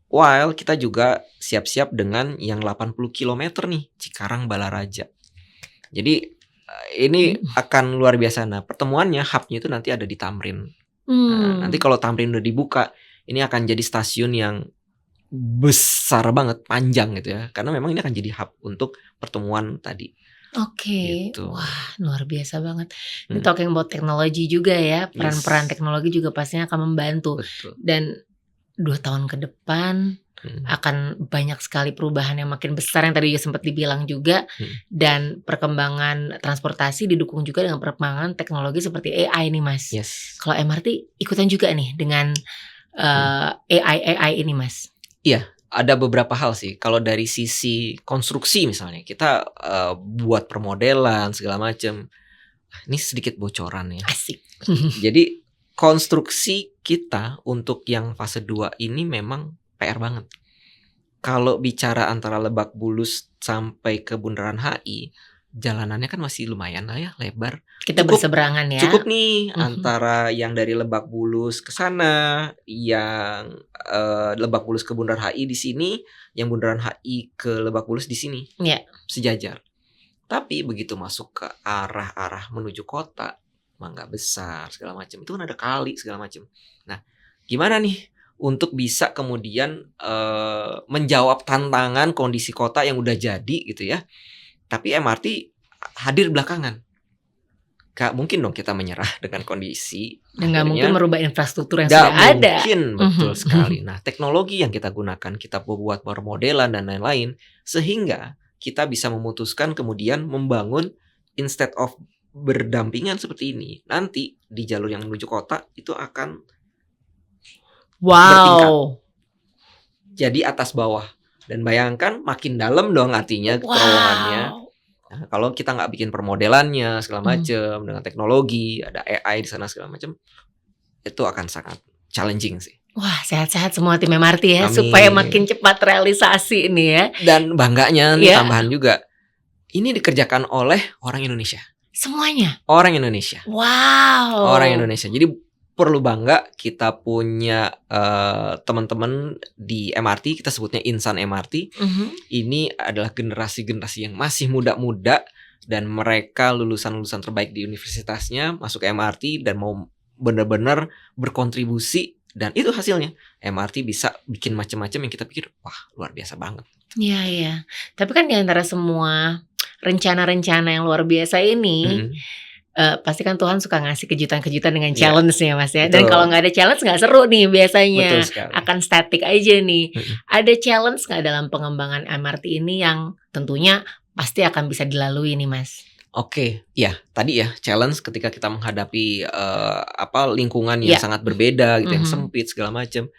While kita juga siap-siap dengan yang 80 km nih, Cikarang Balaraja. Jadi ini akan luar biasa. Nah, pertemuannya hubnya itu nanti ada di Tamrin. Nah, nanti kalau Tamrin udah dibuka, ini akan jadi stasiun yang besar banget, panjang gitu ya. Karena memang ini akan jadi hub untuk pertemuan tadi. Oke. Gitu. Wah, luar biasa banget. Ini talking about teknologi juga ya. Peran-peran teknologi juga pastinya akan membantu. Betul. Dan 2 tahun ke depan akan banyak sekali perubahan yang makin besar yang tadi juga sempat dibilang juga, dan perkembangan transportasi didukung juga dengan perkembangan teknologi seperti AI nih Mas. Kalau MRT ikutan juga nih dengan AI ini Mas. Iya, ada beberapa hal sih. Kalau dari sisi konstruksi misalnya, kita buat permodelan segala macam. Ini sedikit bocoran ya. Asik. Jadi konstruksi kita untuk yang fase 2 ini memang PR banget. Kalau bicara antara Lebak Bulus sampai ke Bundaran HI, jalanannya kan masih lumayan lah ya, lebar. Kita berseberangan ya. Cukup nih antara yang dari Lebak Bulus ke sana, yang Lebak Bulus ke Bundaran HI di sini, yang Bundaran HI ke Lebak Bulus di sini. Iya. Sejajar. Tapi begitu masuk ke arah-arah menuju kota, Mangga Besar segala macam, itu kan ada kali segala macam. Nah, gimana nih untuk bisa kemudian menjawab tantangan kondisi kota yang udah jadi gitu ya, tapi MRT hadir belakangan. Gak mungkin dong kita menyerah dengan kondisi. Gak mungkin merubah infrastruktur yang sudah ada. Gak mungkin, betul sekali. Nah, teknologi yang kita gunakan, kita buat permodelan dan lain-lain, sehingga kita bisa memutuskan kemudian membangun instead of berdampingan seperti ini. Nanti di jalur yang menuju kota itu akan bertingkat. Jadi atas bawah. Dan bayangkan makin dalam dong artinya terowongannya. Nah, kalau kita nggak bikin permodelannya segala macam dengan teknologi, ada AI di sana segala macam, itu akan sangat challenging sih. Wah, sehat-sehat semua tim MRT ya, Amin. supaya makin cepat realisasi ini ya. Dan bangganya nih Iya. tambahan juga, ini dikerjakan oleh orang Indonesia. Semuanya. Orang Indonesia. Wow. Orang Indonesia. Jadi perlu bangga kita punya teman-teman di MRT, kita sebutnya insan MRT. Ini adalah generasi-generasi yang masih muda-muda dan mereka lulusan-lulusan terbaik di universitasnya masuk ke MRT dan mau benar-benar berkontribusi, dan itu hasilnya. MRT bisa bikin macam-macam yang kita pikir wah luar biasa banget. Iya, iya. Tapi kan di antara semua rencana-rencana yang luar biasa ini, pasti kan Tuhan suka ngasih kejutan-kejutan dengan challenge-nya Mas ya. Dan Betul. kalau nggak ada challenge nggak seru nih biasanya. Betul sekali. Akan statik aja nih. Ada challenge nggak dalam pengembangan MRT ini yang tentunya pasti akan bisa dilalui nih Mas? Oke, ya tadi ya challenge ketika kita menghadapi lingkungan yang sangat berbeda gitu, yang sempit segala macam.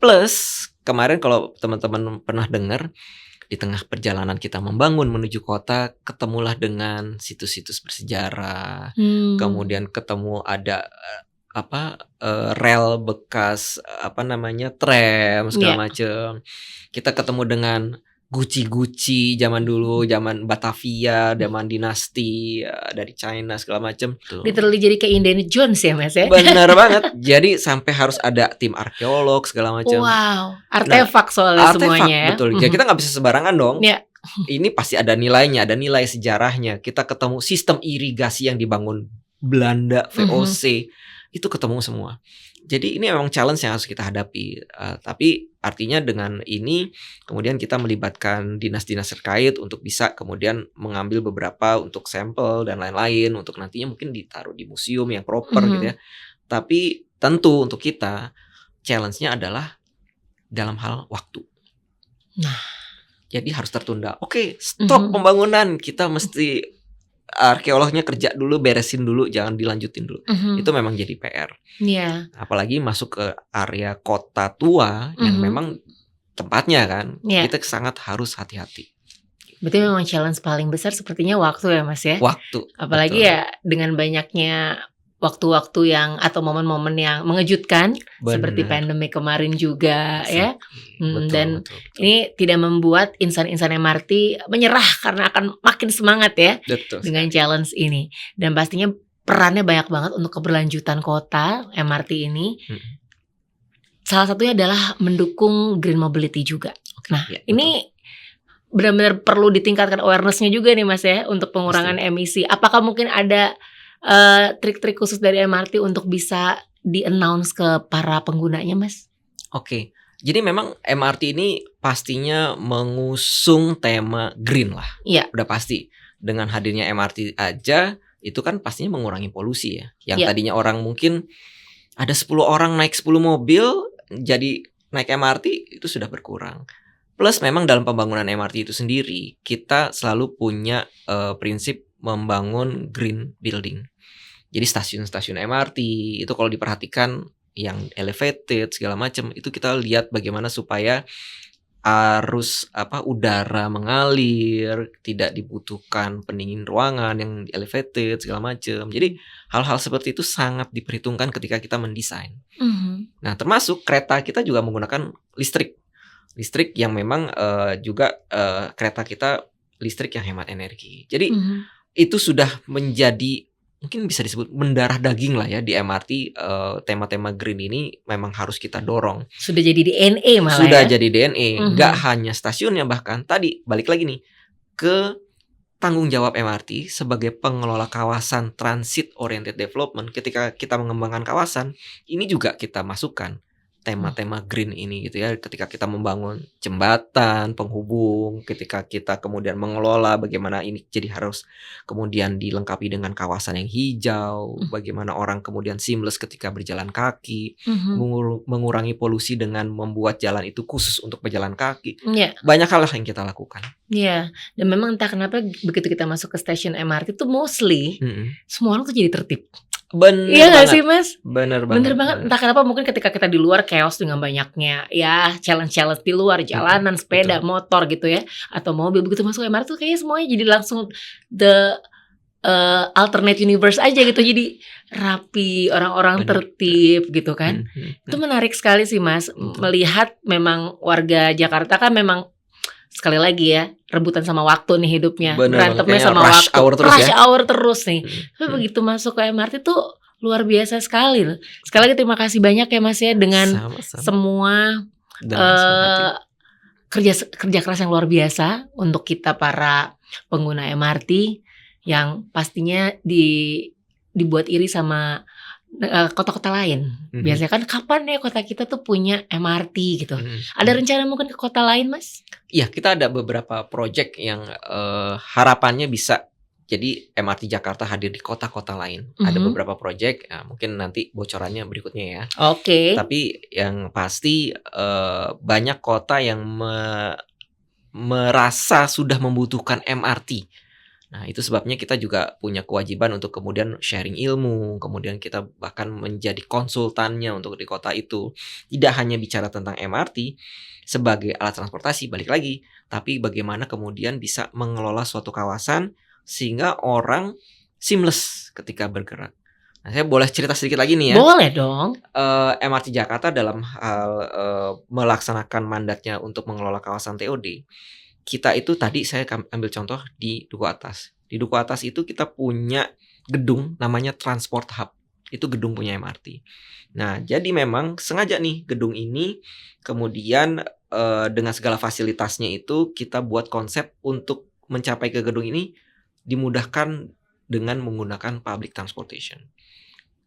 Plus kemarin kalau teman-teman pernah dengar, di tengah perjalanan kita membangun menuju kota, ketemulah dengan situs-situs bersejarah, kemudian ketemu ada rel bekas tram segala macam. Kita ketemu dengan Gucci zaman dulu, zaman Batavia, zaman dinasti dari China segala macam. Literally jadi kayak Indiana Jones ya Mas ya. Benar banget. Jadi sampai harus ada tim arkeolog segala macam. Wow, artefak soalnya semuanya ya. Betul. Jadi kita nggak bisa sembarangan dong. Ya. Ini pasti ada nilainya, ada nilai sejarahnya. Kita ketemu sistem irigasi yang dibangun Belanda, VOC, itu ketemu semua. Jadi ini memang challenge yang harus kita hadapi. Tapi artinya dengan ini kemudian kita melibatkan dinas-dinas terkait untuk bisa kemudian mengambil beberapa untuk sampel dan lain-lain untuk nantinya mungkin ditaruh di museum yang proper gitu ya. Tapi tentu untuk kita challenge-nya adalah dalam hal waktu. Nah, jadi harus tertunda. Oke, stop pembangunan. Kita mesti arkeolognya kerja dulu, beresin dulu, jangan dilanjutin dulu. Itu memang jadi PR. Iya. Apalagi masuk ke area kota tua yang memang tempatnya kan, kita sangat harus hati-hati. Berarti memang challenge paling besar sepertinya waktu ya Mas ya. Waktu. Apalagi ya dengan banyaknya waktu-waktu yang atau momen-momen yang mengejutkan. Seperti pandemi kemarin juga ya. Dan betul. Ini tidak membuat insan-insan MRT menyerah karena akan makin semangat ya. Betul. Dengan challenge ini. Dan pastinya perannya banyak banget untuk keberlanjutan kota MRT ini. Salah satunya adalah mendukung green mobility juga. Nah ini benar-benar perlu ditingkatkan awareness-nya juga nih Mas ya untuk pengurangan emisi. Apakah mungkin ada trik-trik khusus dari MRT untuk bisa di-announce ke para penggunanya Mas? Oke, jadi memang MRT ini pastinya mengusung tema green lah. Iya. Udah pasti. Dengan hadirnya MRT aja itu kan pastinya mengurangi polusi ya. Yang tadinya orang mungkin ada 10 orang naik 10 mobil, jadi naik MRT itu sudah berkurang. Plus memang dalam pembangunan MRT itu sendiri kita selalu punya prinsip membangun green building. Jadi stasiun-stasiun MRT itu kalau diperhatikan yang elevated segala macam itu kita lihat bagaimana supaya arus udara mengalir, tidak dibutuhkan pendingin ruangan yang elevated segala macam. Jadi hal-hal seperti itu sangat diperhitungkan ketika kita mendesain. Nah, termasuk kereta kita juga menggunakan listrik yang memang juga kereta kita listrik yang hemat energi. Jadi itu sudah menjadi mungkin bisa disebut mendarah daging lah ya di MRT. Tema-tema green ini memang harus kita dorong. Sudah jadi DNA malah. Sudah jadi DNA. Nggak hanya stasiunnya, bahkan tadi balik lagi nih ke tanggung jawab MRT sebagai pengelola kawasan transit oriented development. Ketika kita mengembangkan kawasan, ini juga kita masukkan tema-tema green ini gitu ya. Ketika kita membangun jembatan penghubung, ketika kita kemudian mengelola bagaimana ini jadi harus kemudian dilengkapi dengan kawasan yang hijau, bagaimana orang kemudian seamless ketika berjalan kaki, mengurangi polusi dengan membuat jalan itu khusus untuk pejalan kaki. Banyak hal yang kita lakukan. Iya, dan memang entah kenapa begitu kita masuk ke stasiun MRT tuh mostly semua orang tuh jadi tertib. Bener Iya nggak banget. sih Mas? Bener Bener banget. banget. Entah kenapa mungkin ketika kita di luar chaos dengan banyaknya ya challenge-challenge di luar, jalanan, sepeda, Betul. motor gitu ya, atau mobil, begitu masuk MRT tuh kayaknya semuanya jadi langsung the alternate universe aja gitu. Jadi rapi, orang-orang Bener. tertib gitu kan. Itu menarik sekali sih Mas, melihat memang warga Jakarta kan memang sekali lagi ya, rebutan sama waktu nih hidupnya, Bener banget, berantemnya kayaknya sama rush waktu, hour terus rush ya. hour terus nih. Tapi Hmm. begitu masuk ke MRT tuh luar biasa sekali loh. Sekali lagi terima kasih banyak ya Mas ya dengan Sama-sama. semua Dengan senang hati. kerja keras yang luar biasa untuk kita para pengguna MRT yang pastinya dibuat iri sama kota-kota lain. Biasanya kan kapan ya kota kita tuh punya MRT gitu. Ada rencana mungkin ke kota lain Mas? Iya, kita ada beberapa project yang harapannya bisa jadi MRT Jakarta hadir di kota-kota lain. Ada beberapa project, mungkin nanti bocorannya berikutnya ya. Oke. Tapi yang pasti banyak kota yang merasa sudah membutuhkan MRT. Nah, itu sebabnya kita juga punya kewajiban untuk kemudian sharing ilmu, kemudian kita bahkan menjadi konsultannya untuk di kota itu. Tidak hanya bicara tentang MRT sebagai alat transportasi, balik lagi, tapi bagaimana kemudian bisa mengelola suatu kawasan sehingga orang seamless ketika bergerak. Nah, saya boleh cerita sedikit lagi nih ya. Boleh dong. MRT Jakarta dalam hal melaksanakan mandatnya untuk mengelola kawasan TOD. Kita itu tadi saya ambil contoh di Duku Atas. Di Duku Atas itu kita punya gedung namanya Transport Hub. Itu gedung punya MRT. Nah, jadi memang sengaja nih gedung ini kemudian dengan segala fasilitasnya itu kita buat konsep untuk mencapai ke gedung ini dimudahkan dengan menggunakan public transportation.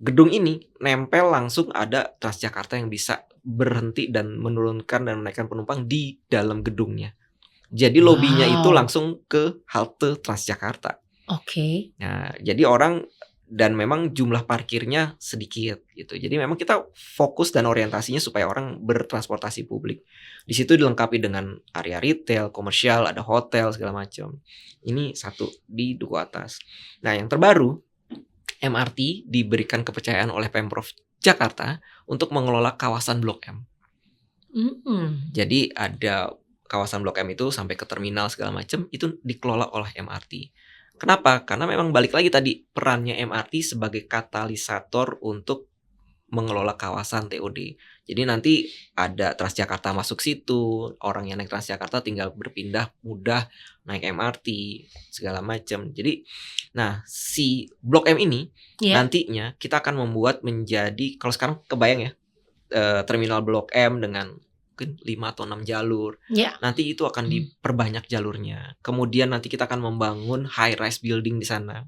Gedung ini nempel langsung ada Transjakarta yang bisa berhenti dan menurunkan dan menaikkan penumpang di dalam gedungnya. Jadi lobinya itu langsung ke halte Transjakarta. Oke. Nah, jadi orang dan memang jumlah parkirnya sedikit gitu. Jadi memang kita fokus dan orientasinya supaya orang bertransportasi publik. Di situ dilengkapi dengan area retail, komersial, ada hotel segala macam. Ini satu di Duku Atas. Nah, yang terbaru MRT diberikan kepercayaan oleh Pemprov Jakarta untuk mengelola kawasan Blok M. Jadi ada kawasan Blok M itu sampai ke terminal segala macam itu dikelola oleh MRT. Kenapa? Karena memang balik lagi tadi perannya MRT sebagai katalisator untuk mengelola kawasan TOD. Jadi nanti ada Transjakarta masuk situ, orang yang naik Transjakarta tinggal berpindah mudah naik MRT segala macam. Jadi, nah si Blok M ini nantinya kita akan membuat menjadi, kalau sekarang kebayang ya terminal Blok M dengan mungkin 5 atau 6 jalur. Nanti itu akan diperbanyak jalurnya. Kemudian nanti kita akan membangun high rise building di sana.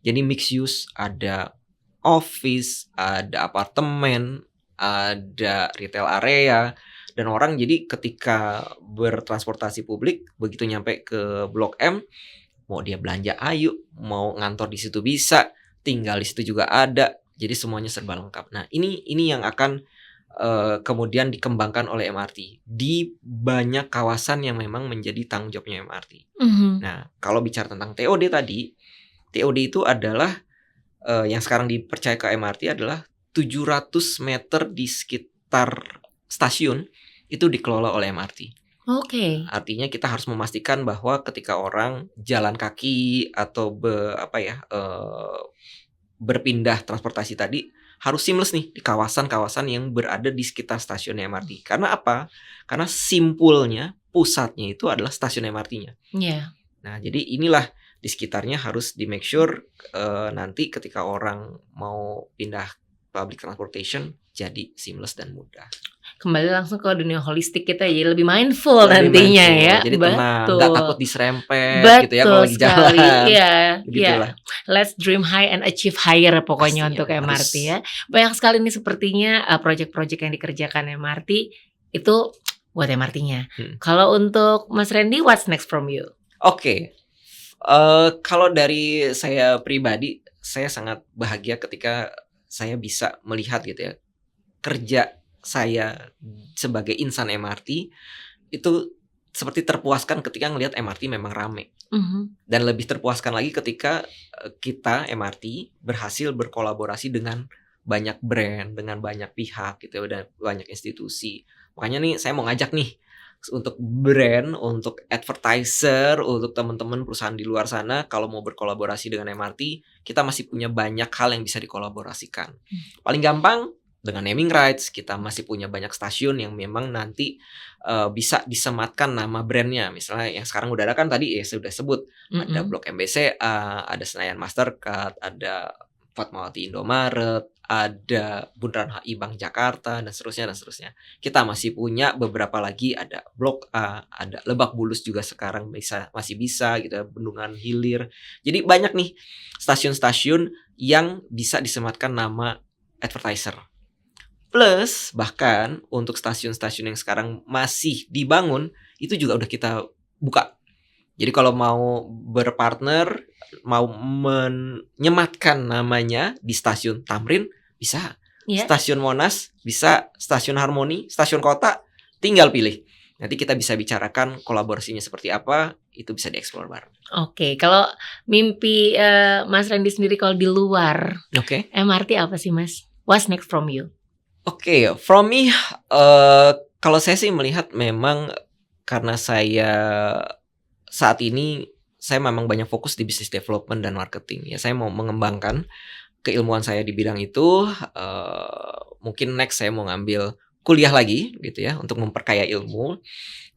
Jadi mixed use, ada office, ada apartemen, ada retail area, dan orang jadi ketika bertransportasi publik begitu nyampe ke Blok M, mau dia belanja ayo, mau ngantor di situ bisa, tinggal di situ juga ada, jadi semuanya serba lengkap. Nah ini yang akan kemudian dikembangkan oleh MRT di banyak kawasan yang memang menjadi tanggung jawabnya MRT. Nah kalau bicara tentang TOD tadi, TOD itu adalah yang sekarang dipercaya ke MRT adalah 700 meter di sekitar stasiun itu dikelola oleh MRT. Oke. Artinya kita harus memastikan bahwa ketika orang jalan kaki atau berpindah transportasi tadi harus seamless nih di kawasan-kawasan yang berada di sekitar stasiun MRT. Karena apa? Karena simpulnya pusatnya itu adalah stasiun MRT-nya. Nah, jadi inilah di sekitarnya harus di make sure nanti ketika orang mau pindah public transportation jadi seamless dan mudah. Kembali langsung ke dunia holistik kita jadi lebih mindful nantinya ya. Jadi tenang, nggak takut diserempet gitu ya kalau lagi jalan. Iya. Let's dream high and achieve higher pokoknya untuk MRT ya. Banyak sekali nih sepertinya project-project yang dikerjakan MRT itu buat MRT-nya. Kalau untuk Mas Randy, what's next from you? Oke. Kalau dari saya pribadi, saya sangat bahagia ketika saya bisa melihat gitu ya kerja saya sebagai insan MRT itu seperti terpuaskan ketika ngelihat MRT memang rame. Mhm. Dan lebih terpuaskan lagi ketika kita MRT berhasil berkolaborasi dengan banyak brand, dengan banyak pihak gitu, dan banyak institusi. Makanya nih saya mau ngajak nih untuk brand, untuk advertiser, untuk teman-teman perusahaan di luar sana, kalau mau berkolaborasi dengan MRT, kita masih punya banyak hal yang bisa dikolaborasikan. Paling gampang dengan naming rights, kita masih punya banyak stasiun yang memang nanti bisa disematkan nama brandnya. Misalnya yang sekarang udah ada kan tadi ya sudah sebut, ada Blok MBCA, ada Senayan Mastercard, ada Fatmawati Indomaret, ada Bundaran HI Bank Jakarta, dan seterusnya dan seterusnya. Kita masih punya beberapa lagi, ada Blok A, ada Lebak Bulus juga sekarang masih bisa gitu ya, Bendungan Hilir. Jadi banyak nih stasiun-stasiun yang bisa disematkan nama advertiser. Plus bahkan untuk stasiun-stasiun yang sekarang masih dibangun, itu juga udah kita buka. Jadi kalau mau berpartner, mau menyematkan namanya di stasiun Tamrin, bisa. Stasiun Monas, bisa. Stasiun Harmoni, stasiun kota, tinggal pilih. Nanti kita bisa bicarakan kolaborasinya seperti apa, itu bisa dieksplor bareng. Oke, kalau mimpi Mas Randy sendiri kalau di luar MRT apa sih Mas? What's next from you? Oke, from me, kalau saya sih melihat memang karena saya saat ini saya memang banyak fokus di business development dan marketing. Ya, saya mau mengembangkan keilmuan saya di bidang itu. Mungkin next saya mau ngambil kuliah lagi gitu ya untuk memperkaya ilmu.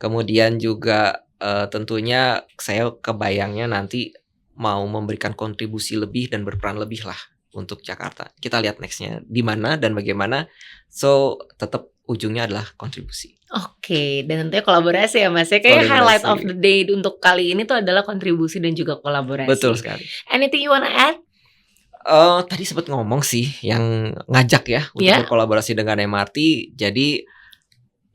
Kemudian juga tentunya saya kebayangnya nanti mau memberikan kontribusi lebih dan berperan lebih lah untuk Jakarta. Kita lihat nextnya di mana dan bagaimana. So tetap ujungnya adalah kontribusi. Oke, dan tentunya kolaborasi ya Mas. Kayaknya highlight of the day untuk kali ini tuh adalah kontribusi dan juga kolaborasi. Betul sekali. Anything you wanna add? Tadi sempat ngomong sih yang ngajak ya untuk berkolaborasi dengan MRT. Jadi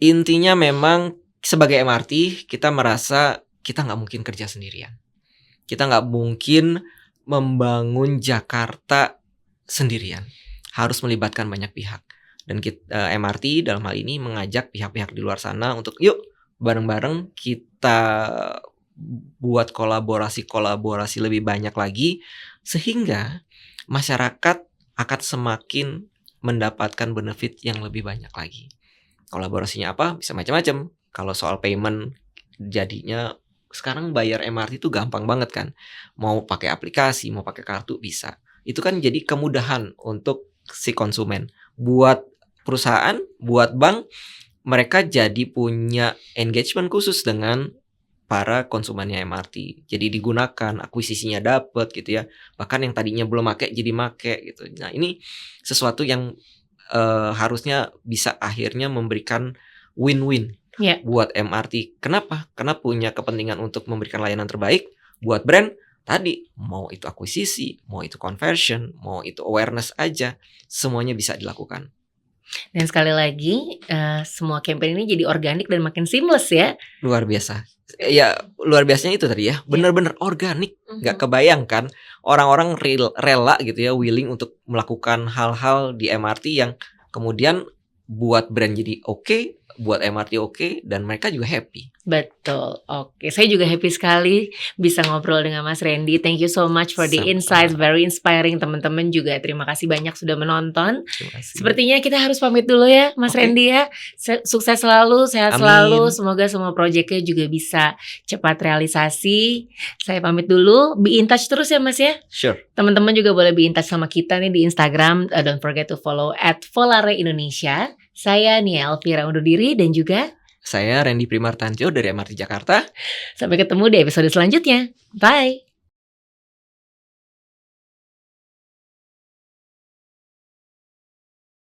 intinya memang sebagai MRT kita merasa kita nggak mungkin kerja sendirian. Kita nggak mungkin membangun Jakarta sendirian. Harus melibatkan banyak pihak. Dan kita, MRT dalam hal ini mengajak pihak-pihak di luar sana untuk yuk bareng-bareng kita buat kolaborasi lebih banyak lagi sehingga masyarakat akan semakin mendapatkan benefit yang lebih banyak lagi. Kolaborasinya apa? Bisa macam-macam. Kalau soal payment jadinya sekarang bayar MRT itu gampang banget kan. Mau pakai aplikasi, mau pakai kartu bisa. Itu kan jadi kemudahan untuk si konsumen. Buat perusahaan, buat bank, mereka jadi punya engagement khusus dengan para konsumennya MRT. Jadi digunakan, akuisisinya dapat gitu ya. Bahkan yang tadinya belum make jadi make gitu. Nah, ini sesuatu yang harusnya bisa akhirnya memberikan win-win buat MRT. Kenapa? Karena punya kepentingan untuk memberikan layanan terbaik buat brand. Tadi mau itu akuisisi, mau itu conversion, mau itu awareness aja, semuanya bisa dilakukan. Dan sekali lagi semua campaign ini jadi organik dan makin seamless ya. Luar biasa. Ya luar biasanya itu tadi ya, benar-benar organik. Gak kebayangkan orang-orang rela gitu ya, willing untuk melakukan hal-hal di MRT yang kemudian buat brand jadi oke, buat MRT oke, dan mereka juga happy. Betul, oke. Saya juga happy sekali bisa ngobrol dengan Mas Randy. Thank you so much for the insights, very inspiring. Teman-teman juga terima kasih banyak sudah menonton. Sepertinya kita harus pamit dulu ya Mas Randy ya. Sukses selalu, sehat selalu. Semoga semua proyeknya juga bisa cepat realisasi. Saya pamit dulu. Be in touch terus ya Mas ya. Sure. Teman-teman juga boleh be in touch sama kita nih di Instagram. Don't forget to follow @volare_Indonesia. Saya Nia Elvira undur diri dan juga saya Randy Primartantyo dari MRT Jakarta. Sampai ketemu di episode selanjutnya. Bye.